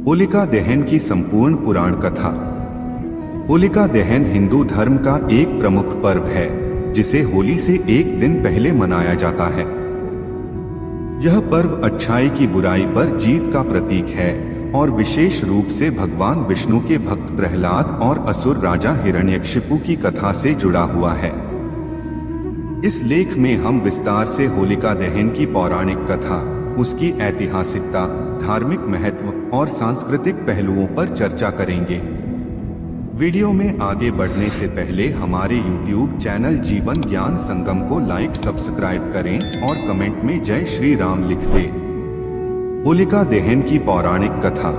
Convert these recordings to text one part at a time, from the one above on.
होलिका दहन की संपूर्ण पुराण कथा। होलिका दहन हिंदू धर्म का एक प्रमुख पर्व है जिसे होली से एक दिन पहले मनाया जाता है। यह पर्व अच्छाई की बुराई पर जीत का प्रतीक है और विशेष रूप से भगवान विष्णु के भक्त प्रहलाद और असुर राजा हिरण्यकशिपु की कथा से जुड़ा हुआ है। इस लेख में हम विस्तार से होलिका दहन की पौराणिक कथा, उसकी ऐतिहासिकता, धार्मिक महत्व और सांस्कृतिक पहलुओं पर चर्चा करेंगे। वीडियो में आगे बढ़ने से पहले हमारे YouTube चैनल जीवन ज्ञान संगम को लाइक सब्सक्राइब करें और कमेंट में जय श्री राम लिख दें। होलिका दहन की पौराणिक कथा।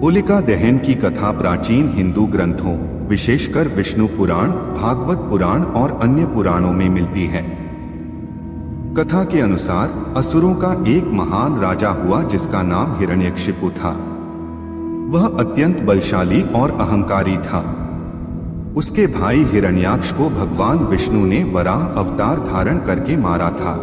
होलिका दहन की कथा प्राचीन हिंदू ग्रंथों, विशेषकर विष्णु पुराण, भागवत पुराण और अन्य पुराणों में मिलती है। कथा के अनुसार असुरों का एक महान राजा हुआ जिसका नाम हिरण्यकशिपु था। वह अत्यंत बलशाली और अहंकारी था। उसके भाई हिरण्याक्ष को भगवान विष्णु ने वराह अवतार धारण करके मारा था।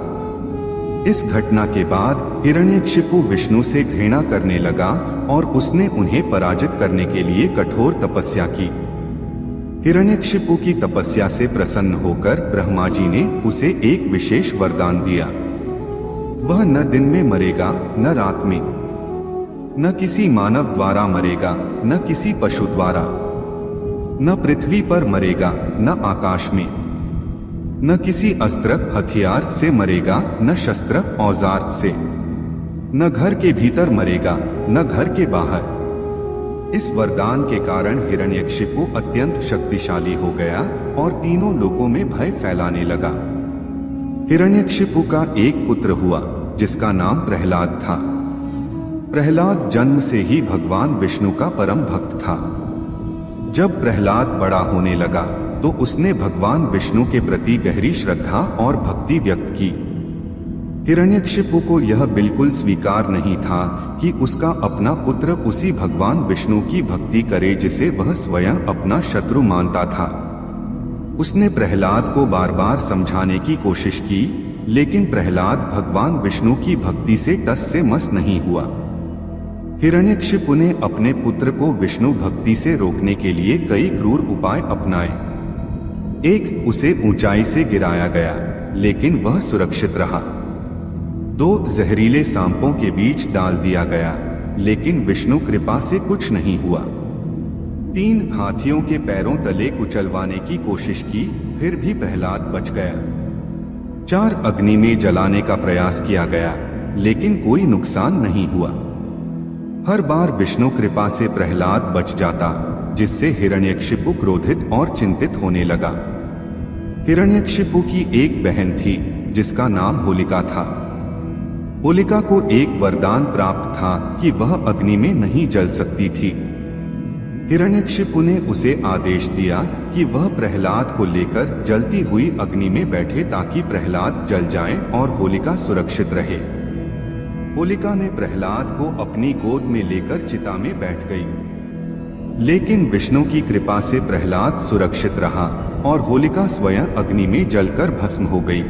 इस घटना के बाद हिरण्यकशिपु विष्णु से घृणा करने लगा और उसने उन्हें पराजित करने के लिए कठोर तपस्या की। हिरण्यकशिपु की तपस्या से प्रसन्न होकर ब्रह्मा जी ने उसे एक विशेष वरदान दिया। वह न दिन में मरेगा न रात में, न किसी मानव द्वारा मरेगा न किसी पशु द्वारा, न पृथ्वी पर मरेगा न आकाश में, न किसी अस्त्र हथियार से मरेगा न शस्त्र औजार से, न घर के भीतर मरेगा न घर के बाहर। इस वरदान के कारण हिरण्यकशिपु अत्यंत शक्तिशाली हो गया और तीनों लोकों में भय फैलाने लगा। हिरण्यकशिपु का एक पुत्र हुआ जिसका नाम प्रहलाद था। प्रहलाद जन्म से ही भगवान विष्णु का परम भक्त था। जब प्रहलाद बड़ा होने लगा तो उसने भगवान विष्णु के प्रति गहरी श्रद्धा और भक्ति व्यक्त की। हिरण्यकशिपु को यह बिल्कुल स्वीकार नहीं था कि उसका अपना पुत्र उसी भगवान विष्णु की भक्ति करे जिसे वह स्वयं अपना शत्रु मानता था। उसने प्रहलाद को बार बार समझाने की कोशिश की, लेकिन प्रहलाद भगवान विष्णु की भक्ति से टस से मस नहीं हुआ। हिरण्यकशिपु ने अपने पुत्र को विष्णु भक्ति से रोकने के लिए कई क्रूर उपाय अपनाए। एक, उसे ऊंचाई से गिराया गया लेकिन वह सुरक्षित रहा। 2, जहरीले सांपों के बीच डाल दिया गया लेकिन विष्णु कृपा से कुछ नहीं हुआ। 3, हाथियों के पैरों तले कुचलवाने की कोशिश की फिर भी प्रहलाद बच गया। 4, अग्नि में जलाने का प्रयास किया गया लेकिन कोई नुकसान नहीं हुआ। हर बार विष्णु कृपा से प्रहलाद बच जाता, जिससे हिरण्यकशिपु क्रोधित और चिंतित होने लगा। हिरण्यकशिपु की एक बहन थी जिसका नाम होलिका था। होलिका को एक वरदान प्राप्त था कि वह अग्नि में नहीं जल सकती थी। हिरण्यकशिपु ने उसे आदेश दिया कि वह प्रहलाद को लेकर जलती हुई अग्नि में बैठे ताकि प्रहलाद जल जाए और होलिका सुरक्षित रहे। होलिका ने प्रहलाद को अपनी गोद में लेकर चिता में बैठ गई, लेकिन विष्णु की कृपा से प्रहलाद सुरक्षित रहा और होलिका स्वयं अग्नि में जलकर भस्म हो गई।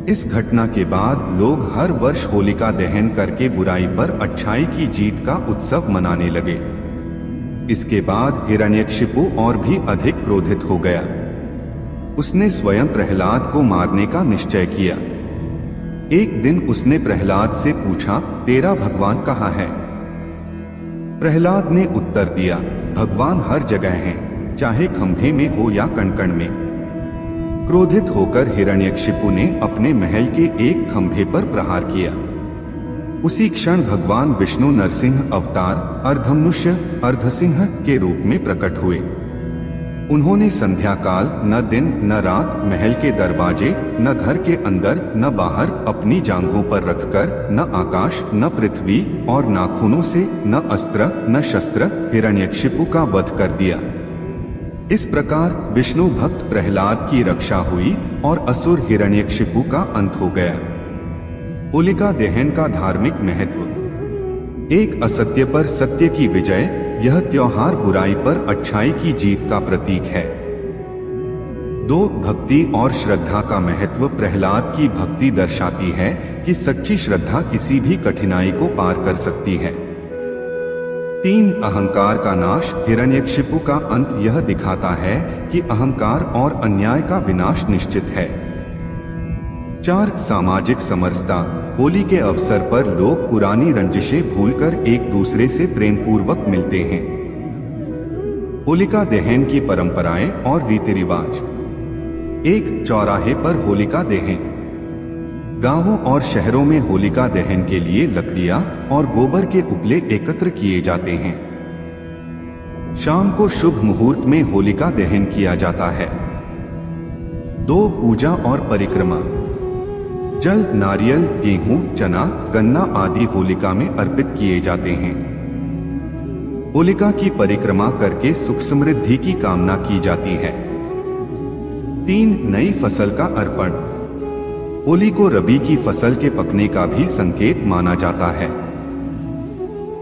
इस घटना के बाद लोग हर वर्ष होलिका दहन करके बुराई पर अच्छाई की जीत का उत्सव मनाने लगे। इसके बाद हिरण्यकशिपु और भी अधिक क्रोधित हो गया। उसने स्वयं प्रहलाद को मारने का निश्चय किया। एक दिन उसने प्रहलाद से पूछा, तेरा भगवान कहाँ है? प्रहलाद ने उत्तर दिया, भगवान हर जगह हैं, चाहे खंभे में हो या कण-कण में। क्रोधित होकर हिरण्यकशिपु ने अपने महल के एक खंभे पर प्रहार किया। उसी क्षण भगवान विष्णु नरसिंह अवतार अर्धमनुष्य अर्धसिंह के रूप में प्रकट हुए। उन्होंने संध्या काल न दिन न रात महल के दरवाजे न घर के अंदर न बाहर अपनी जांघों पर रखकर न आकाश न पृथ्वी और नाखूनों से न अस्त्र न शस्त्र हिरण्यकशिपु का वध कर दिया। इस प्रकार विष्णु भक्त प्रहलाद की रक्षा हुई और असुर हिरण्यकशिपु का अंत हो गया। होलिका दहन का धार्मिक महत्व। एक, असत्य पर सत्य की विजय। यह त्योहार बुराई पर अच्छाई की जीत का प्रतीक है। 2, भक्ति और श्रद्धा का महत्व। प्रहलाद की भक्ति दर्शाती है कि सच्ची श्रद्धा किसी भी कठिनाई को पार कर सकती है। 3 अहंकार का नाश। हिरण्यकशिपु का अंत यह दिखाता है कि अहंकार और अन्याय का विनाश निश्चित है। 4 सामाजिक समरसता। होली के अवसर पर लोग पुरानी रंजिशें भूलकर एक दूसरे से प्रेम पूर्वक मिलते हैं। होलिका दहन की परंपराएं और रीति रिवाज। 1 चौराहे पर होलिका दहन। गांवों और शहरों में होलिका दहन के लिए लकड़ियां और गोबर के उपले एकत्र किए जाते हैं। शाम को शुभ मुहूर्त में होलिका दहन किया जाता है। 2 पूजा और परिक्रमा। जल, नारियल, गेहूं, चना, गन्ना आदि होलिका में अर्पित किए जाते हैं। होलिका की परिक्रमा करके सुख समृद्धि की कामना की जाती है। 3 नई फसल का अर्पण। होली को रबी की फसल के पकने का भी संकेत माना जाता है।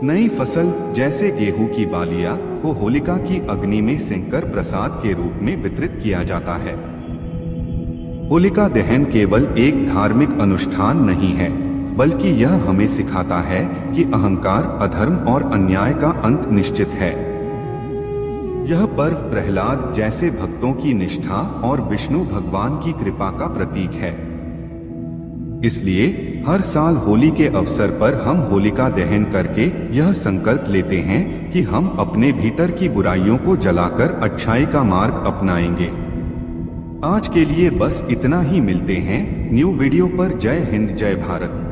नई फसल जैसे गेहूं की बालियां को होलिका की अग्नि में सेंककर प्रसाद के रूप में वितरित किया जाता है। होलिका दहन केवल एक धार्मिक अनुष्ठान नहीं है, बल्कि यह हमें सिखाता है कि अहंकार, अधर्म और अन्याय का अंत निश्चित है। यह पर्व प्रहलाद जैसे भक्तों की निष्ठा और विष्णु भगवान की कृपा का प्रतीक है। इसलिए हर साल होली के अवसर पर हम होलिका दहन करके यह संकल्प लेते हैं कि हम अपने भीतर की बुराइयों को जलाकर अच्छाई का मार्ग अपनाएंगे। आज के लिए बस इतना ही। मिलते हैं न्यू वीडियो पर। जय हिंद, जय भारत।